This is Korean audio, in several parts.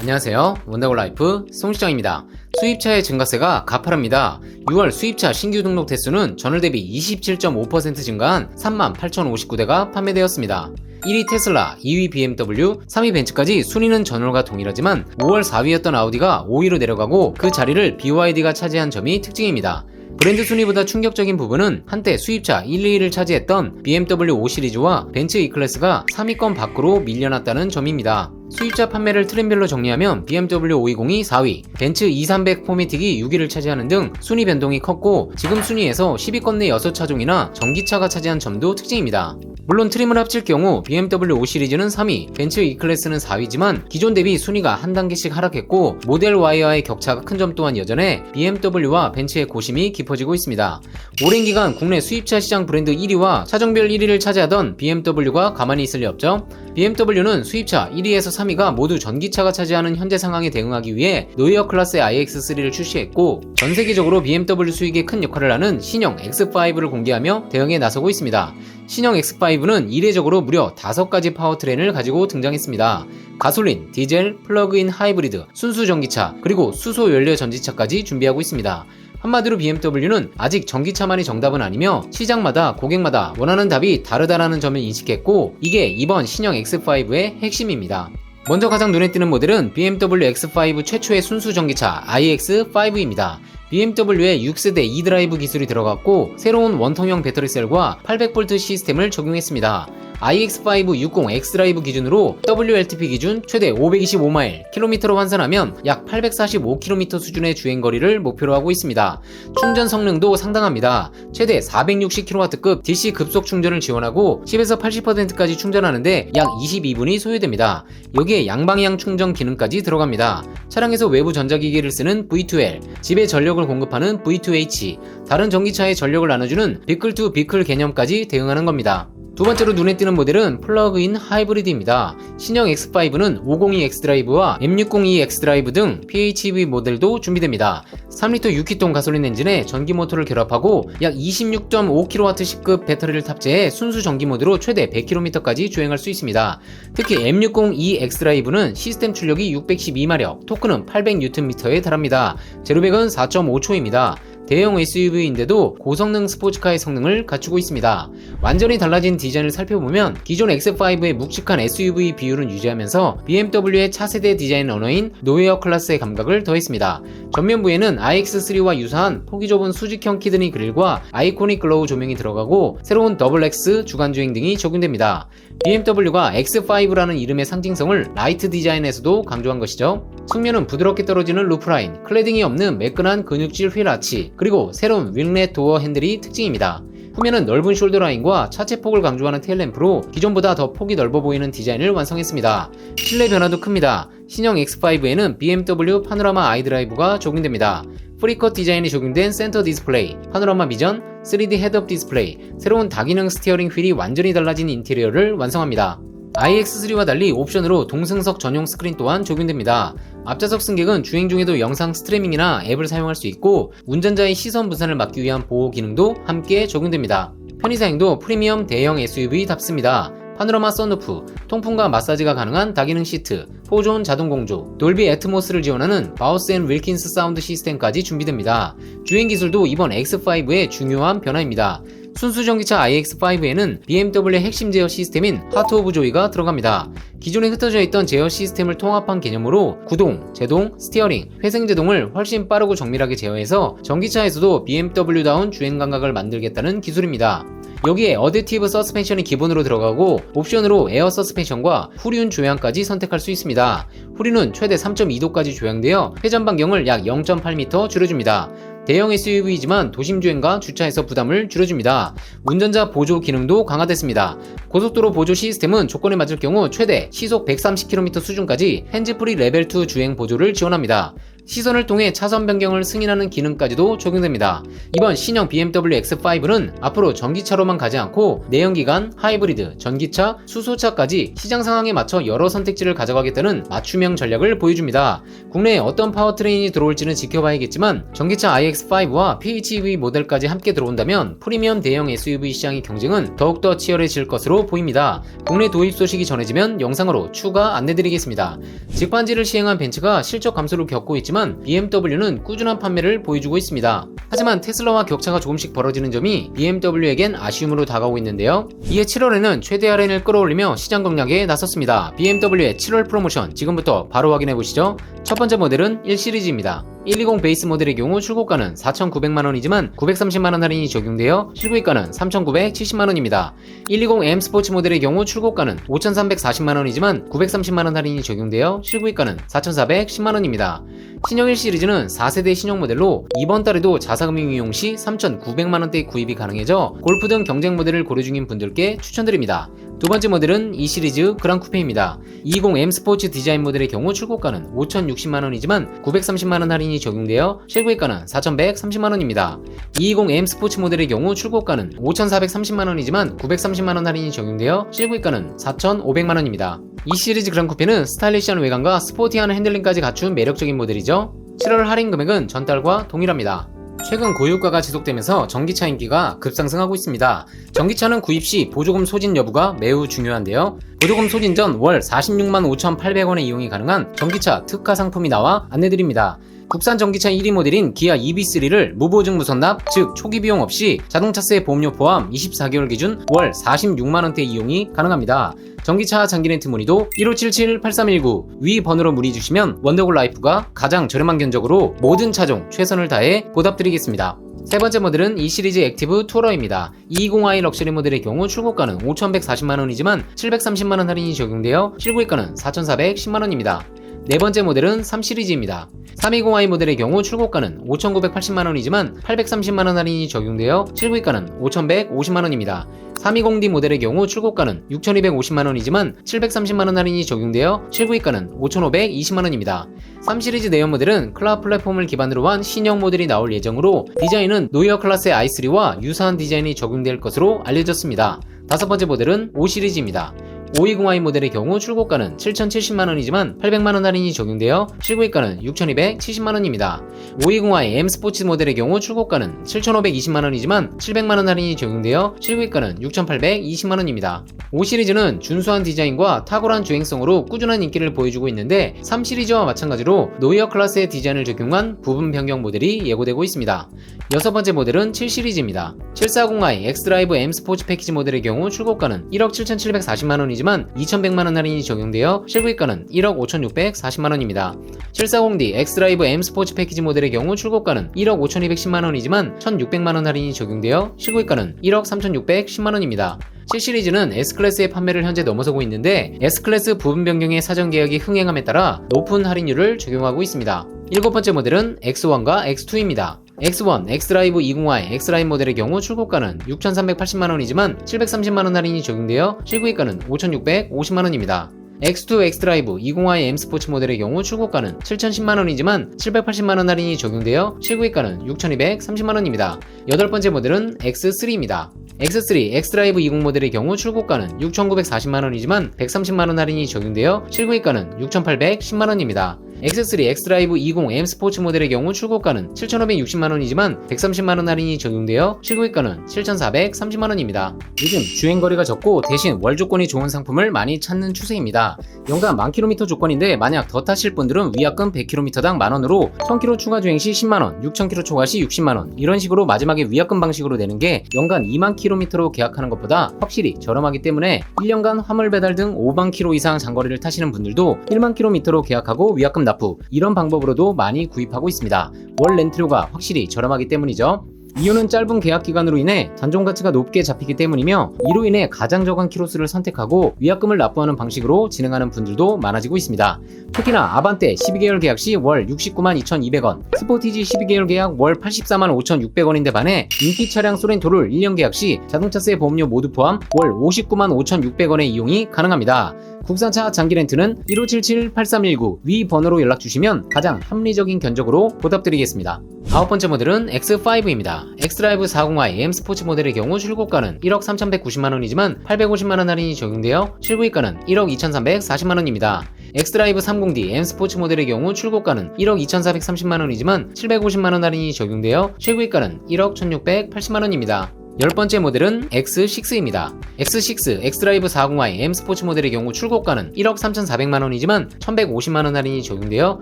안녕하세요. 원더골라이프 송시장입니다. 수입차의 증가세가 가파릅니다. 6월 수입차 신규 등록 대수는 전월 대비 27.5% 증가한 38,059대가 판매되었습니다. 1위 테슬라, 2위 BMW, 3위 벤츠까지 순위는 전월과 동일하지만 5월 4위였던 아우디가 5위로 내려가고 그 자리를 BYD가 차지한 점이 특징입니다. 브랜드 순위보다 충격적인 부분은 한때 수입차 1, 2위를 차지했던 BMW 5 시리즈와 벤츠 E클래스가 3위권 밖으로 밀려났다는 점입니다. 수입차 판매를 트렌별로 정리하면 BMW 520이 4위, 벤츠 E300 포매틱이 6위를 차지하는 등 순위 변동이 컸고 지금 순위에서 10위권 내 6차종이나 전기차가 차지한 점도 특징입니다. 물론 트림을 합칠 경우 BMW 5 시리즈는 3위, 벤츠 E클래스는 4위지만 기존 대비 순위가 한 단계씩 하락했고 모델 Y와의 격차가 큰 점 또한 여전해 BMW와 벤츠의 고심이 깊어지고 있습니다. 오랜 기간 국내 수입차 시장 브랜드 1위와 차종별 1위를 차지하던 BMW가 가만히 있을 리 없죠. BMW는 수입차 1위에서 3위가 모두 전기차가 차지하는 현재 상황에 대응하기 위해 노이어 클래스의 iX3를 출시했고 전 세계적으로 BMW 수익에 큰 역할을 하는 신형 X5를 공개하며 대응에 나서고 있습니다. 신형 X5는 이례적으로 무려 5가지 파워트레인을 가지고 등장했습니다. 가솔린, 디젤, 플러그인 하이브리드, 순수 전기차, 그리고 수소 연료 전지차까지 준비하고 있습니다. 한마디로 BMW는 아직 전기차만이 정답은 아니며 시장마다 고객마다 원하는 답이 다르다라는 점을 인식했고 이게 이번 신형 X5의 핵심입니다. 먼저 가장 눈에 띄는 모델은 BMW X5 최초의 순수 전기차 iX5입니다. BMW의 6세대 e드라이브 기술이 들어갔고 새로운 원통형 배터리셀과 800V 시스템을 적용했습니다. iX5 60X드라이브 기준으로 WLTP 기준 최대 525마일, 킬로미터로 환산하면 약 845km 수준의 주행거리를 목표로 하고 있습니다. 충전 성능도 상당합니다. 최대 460kW급 DC 급속 충전을 지원하고 10에서 80%까지 충전하는데 약 22분이 소요됩니다. 여기에 양방향 충전 기능까지 들어갑니다. 차량에서 외부 전자기기를 쓰는 V2L, 집에 전력을 공급하는 V2H, 다른 전기차의 전력을 나눠주는 비클 투 비클 개념까지 대응하는 겁니다. 두 번째로 눈에 띄는 모델은 플러그인 하이브리드입니다. 신형 X5는 502X 드라이브와 M602X 드라이브 등 PHEV 모델도 준비됩니다. 3리터 6기통 가솔린 엔진에 전기 모터를 결합하고 약 26.5kW급 배터리를 탑재해 순수 전기 모드로 최대 100km까지 주행할 수 있습니다. 특히 M602X 드라이브는 시스템 출력이 612마력, 토크는 800Nm에 달합니다. 제로백은 4.5초입니다. 대형 SUV인데도 고성능 스포츠카의 성능을 갖추고 있습니다. 완전히 달라진 디자인을 살펴보면 기존 X5의 묵직한 SUV 비율은 유지하면서 BMW의 차세대 디자인 언어인 노웨어 클래스의 감각을 더했습니다. 전면부에는 iX3와 유사한 폭이 좁은 수직형 키드니 그릴과 아이코닉 글로우 조명이 들어가고 새로운 더블X 주간주행 등이 적용됩니다. BMW가 X5라는 이름의 상징성을 라이트 디자인에서도 강조한 것이죠. 측면은 부드럽게 떨어지는 루프라인, 클레딩이 없는 매끈한 근육질 휠 아치, 그리고 새로운 윙렛 도어 핸들이 특징입니다. 후면은 넓은 숄더 라인과 차체 폭을 강조하는 테일램프로 기존보다 더 폭이 넓어 보이는 디자인을 완성했습니다. 실내 변화도 큽니다. 신형 X5에는 BMW 파노라마 아이드라이브가 적용됩니다. 프리컷 디자인이 적용된 센터 디스플레이, 파노라마 비전, 3D 헤드업 디스플레이, 새로운 다기능 스티어링 휠이 완전히 달라진 인테리어를 완성합니다. iX3와 달리 옵션으로 동승석 전용 스크린 또한 적용됩니다. 앞좌석 승객은 주행 중에도 영상 스트리밍이나 앱을 사용할 수 있고 운전자의 시선 분산을 막기 위한 보호 기능도 함께 적용됩니다. 편의사양도 프리미엄 대형 SUV답습니다. 파노라마 썬루프, 통풍과 마사지가 가능한 다기능 시트, 4존 자동 공조, 돌비 애트모스를 지원하는 바우스 앤 윌킨스 사운드 시스템까지 준비됩니다. 주행 기술도 이번 X5의 중요한 변화입니다. 순수 전기차 iX5에는 BMW의 핵심 제어 시스템인 하트 오브 조이가 들어갑니다. 기존에 흩어져 있던 제어 시스템을 통합한 개념으로 구동, 제동, 스티어링, 회생제동을 훨씬 빠르고 정밀하게 제어해서 전기차에서도 BMW다운 주행 감각을 만들겠다는 기술입니다. 여기에 어댑티브 서스펜션이 기본으로 들어가고 옵션으로 에어 서스펜션과 후륜 조향까지 선택할 수 있습니다. 후륜은 최대 3.2도까지 조향되어 회전 반경을 약 0.8m 줄여줍니다. 대형 SUV이지만 도심 주행과 주차에서 부담을 줄여줍니다. 운전자 보조 기능도 강화됐습니다. 고속도로 보조 시스템은 조건에 맞을 경우 최대 시속 130km 수준까지 핸즈프리 레벨 2 주행 보조를 지원합니다. 시선을 통해 차선 변경을 승인하는 기능까지도 적용됩니다. 이번 신형 BMW X5는 앞으로 전기차로만 가지 않고 내연기관, 하이브리드, 전기차, 수소차까지 시장 상황에 맞춰 여러 선택지를 가져가겠다는 맞춤형 전략을 보여줍니다. 국내에 어떤 파워트레인이 들어올지는 지켜봐야겠지만 전기차 iX5와 PHEV 모델까지 함께 들어온다면 프리미엄 대형 SUV 시장의 경쟁은 더욱더 치열해질 것으로 보입니다. 국내 도입 소식이 전해지면 영상으로 추가 안내드리겠습니다. 직반지를 시행한 벤츠가 실적 감소를 겪고 있지만 BMW는 꾸준한 판매를 보여주고 있습니다. 하지만 테슬라와 격차가 조금씩 벌어지는 점이 BMW에겐 아쉬움으로 다가오고 있는데요. 이에 7월에는 최대 할인을 끌어올리며 시장 공략에 나섰습니다. BMW의 7월 프로모션 지금부터 바로 확인해보시죠. 첫 번째 모델은 1시리즈입니다. 120 베이스 모델의 경우 출고가는 4,900만원이지만 930만원 할인이 적용되어 실구입가는 3,970만원입니다. 120M 스포츠 모델의 경우 출고가는 5,340만원이지만 930만원 할인이 적용되어 실구입가는 4,410만원입니다. 신형 1시리즈는 4세대 신형 모델로 이번 달에도 자사금융 이용 시 3,900만원대 구입이 가능해져 골프 등 경쟁 모델을 고려 중인 분들께 추천드립니다. 두 번째 모델은 2시리즈 그랑 쿠페입니다. 220M 스포츠 디자인 모델의 경우 출고가는 5,060만원이지만 930만원 할인이 적용되어 실구입가는 4,130만원입니다. 220M 스포츠 모델의 경우 출고가는 5,430만원이지만 930만원 할인이 적용되어 실구입가는 4,500만원입니다. 2시리즈 그랑 쿠페는 스타일리시한 외관과 스포티한 핸들링까지 갖춘 매력적인 모델이죠. 7월 할인 금액은 전달과 동일합니다. 최근 고유가가 지속되면서 전기차 인기가 급상승하고 있습니다. 전기차는 구입 시 보조금 소진 여부가 매우 중요한데요. 보조금 소진 전 월 46만 5,800원의 이용이 가능한 전기차 특가 상품이 나와 안내드립니다. 국산 전기차 1위 모델인 기아 EV3를 무보증 무선납, 즉 초기 비용 없이 자동차세 보험료 포함 24개월 기준 월 46만원대 이용이 가능합니다. 전기차 장기렌트 문의도 1577-8319 위 번호로 문의 주시면 원더골 라이프가 가장 저렴한 견적으로 모든 차종 최선을 다해 보답드리겠습니다. 세 번째 모델은 2시리즈 액티브 투어러입니다. 220i 럭셔리 모델의 경우 출고가는 5,140만원이지만 730만원 할인이 적용되어 실구입가는 4,410만원입니다. 네 번째 모델은 3시리즈입니다. 320i 모델의 경우 출고가는 5,980만원이지만 830만원 할인이 적용되어 실구입가는 5,150만원입니다. 320D 모델의 경우 출고가는 6,250만원이지만 730만원 할인이 적용되어 실구입가는 5,520만원입니다. 3시리즈 내연 모델은 클라우드 플랫폼을 기반으로 한 신형 모델이 나올 예정으로 디자인은 노이어 클래스의 i3와 유사한 디자인이 적용될 것으로 알려졌습니다. 다섯 번째 모델은 5시리즈입니다. 520i 모델의 경우 출고가는 7,070만원이지만 800만원 할인이 적용되어 실구입가는 6,270만원입니다. 520i M 스포츠 모델의 경우 출고가는 7,520만원이지만 700만원 할인이 적용되어 실구입가는 6,820만원입니다. 5시리즈는 준수한 디자인과 탁월한 주행성으로 꾸준한 인기를 보여주고 있는데 3시리즈와 마찬가지로 노이어 클래스의 디자인을 적용한 부분 변경 모델이 예고되고 있습니다. 여섯 번째 모델은 7시리즈입니다. 740i X드라이브 M 스포츠 패키지 모델의 경우 출고가는 1억 7,740만원이지만 2,100만원 할인이 적용되어 실구입가는 1억 5,640만원입니다. 740D X드라이브 M 스포츠 패키지 모델의 경우 출고가는 1억 5,210만원이지만 1,600만원 할인이 적용되어 실구입가는 1억 3,610만원입니다. 7시리즈는 S클래스의 판매를 현재 넘어서고 있는데 S클래스 부분 변경의 사전 계약이 흥행함에 따라 높은 할인율을 적용하고 있습니다. 일곱 번째 모델은 X1과 X2입니다. X1, X드라이브 20i, X라인 모델의 경우 출고가는 6,380만원이지만 730만원 할인이 적용되어 실구입가는 5,650만원입니다. X2 X드라이브 20i M 스포츠 모델의 경우 출고가는 7,010만원이지만 780만원 할인이 적용되어 실구입가는 6,230만원입니다. 여덟 번째 모델은 X3입니다. X3 X드라이브 20 모델의 경우 출고가는 6,940만원이지만 130만원 할인이 적용되어 실구입가는 6,810만원입니다. X3 X드라이브 20 M 스포츠 모델의 경우 출고가는 7,560만원이지만 130만원 할인이 적용되어 실구입가는 7,430만원입니다. 요즘 주행거리가 적고 대신 월조건이 좋은 상품을 많이 찾는 추세입니다. 연간 10,000km 조건인데 만약 더 타실 분들은 위약금 100km당 만원으로 1,000km 추가 주행 시 10만원, 6,000km 초과 시 60만원 이런 식으로 마지막에 위약금 방식으로 내는 게 연간 20,000km로 계약하는 것보다 확실히 저렴하기 때문에 1년간 화물 배달 등 50,000km 이상 장거리를 타시는 분들도 10,000km로 계약하고 위약금 납부 이런 방법으로도 많이 구입하고 있습니다. 월 렌트료가 확실히 저렴하기 때문이죠. 이유는 짧은 계약 기간으로 인해 잔존 가치가 높게 잡히기 때문이며, 이로 인해 가장 저간 키로수를 선택하고 위약금을 납부하는 방식으로 진행하는 분들도 많아지고 있습니다. 특히나 아반떼 12개월 계약 시 월 69만 2,200원, 스포티지 12개월 계약 월 84만 5,600원인데 반해 인기 차량 소렌토를 1년 계약 시 자동차세 보험료 모두 포함 월 59만 5,600원의 이용이 가능합니다. 국산차 장기 렌트는 1577-8319 위 번호로 연락 주시면 가장 합리적인 견적으로 보답드리겠습니다. 아홉 번째 모델은 X5입니다. 엑스드라이브 40i M 스포츠 모델의 경우 출고가는 1억 3,190만원이지만 850만원 할인이 적용되어 실구입가는 1억 2,340만원입니다. 엑스드라이브 30D M 스포츠 모델의 경우 출고가는 1억 2,430만원이지만 750만원 할인이 적용되어 실구입가는 1억 1,680만원입니다. 10번째 모델은 X6입니다. X6 엑스드라이브 40i M 스포츠 모델의 경우 출고가는 1억 3,400만원이지만 1,150만원 할인이 적용되어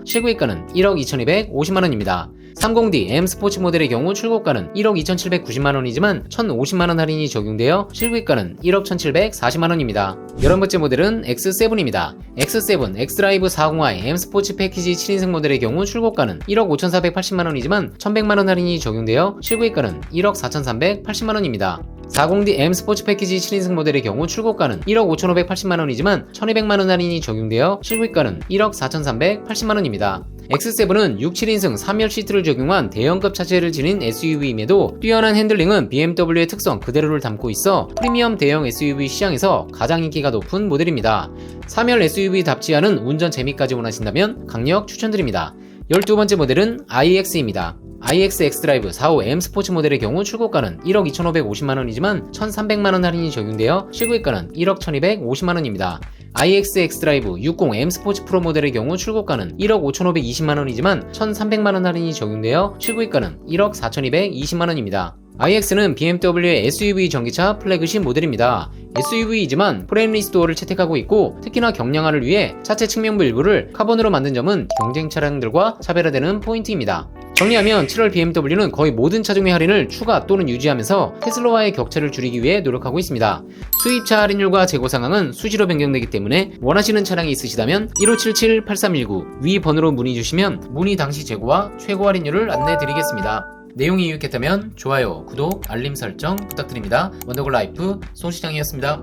실구입가는 1억 2,250만원입니다. 30D M 스포츠 모델의 경우 출고가는 1억 2,790만원이지만 1,050만원 할인이 적용되어 실구입가는 1억 1,740만원입니다. 11번째 모델은 X7입니다. X7 엑스드라이브 40i M 스포츠 패키지 7인승 모델의 경우 출고가는 1억 5,480만원이지만 1,100만원 할인이 적용되어 실구입가는 1억 4,380만원입니다. 40D M 스포츠 패키지 7인승 모델의 경우 출고가는 1억 5,580만원이지만 1,200만원 할인이 적용되어 실구입가는 1억 4,380만원입니다. X7은 6, 7인승 3열 시트를 적용한 대형급 차체를 지닌 SUV임에도 뛰어난 핸들링은 BMW의 특성 그대로를 담고 있어 프리미엄 대형 SUV 시장에서 가장 인기가 높은 모델입니다. 3열 SUV답지 않은 운전 재미까지 원하신다면 강력 추천드립니다. 12번째 모델은 iX입니다. iX 엑스드라이브 45 M 스포츠 모델의 경우 출고가는 1억 2,550만원이지만 1,300만원 할인이 적용되어 실구입가는 1억 1,250만원입니다. iX 엑스드라이브 60 M 스포츠 프로 모델의 경우 출고가는 1억 5,520만원이지만 1,300만원 할인이 적용되어 실구입가는 1억 4,220만원입니다. iX는 BMW의 SUV 전기차 플래그십 모델입니다. SUV이지만 프레임리스 도어를 채택하고 있고 특히나 경량화를 위해 차체 측면부 일부를 카본으로 만든 점은 경쟁 차량들과 차별화되는 포인트입니다. 정리하면 7월 BMW는 거의 모든 차종의 할인을 추가 또는 유지하면서 테슬라와의 격차를 줄이기 위해 노력하고 있습니다. 수입차 할인율과 재고 상황은 수시로 변경되기 때문에 원하시는 차량이 있으시다면 1577-8319 위 번호로 문의 주시면 문의 당시 재고와 최고 할인율을 안내 드리겠습니다. 내용이 유익했다면 좋아요, 구독, 알림 설정 부탁드립니다. 원더골 라이프 송시장이었습니다.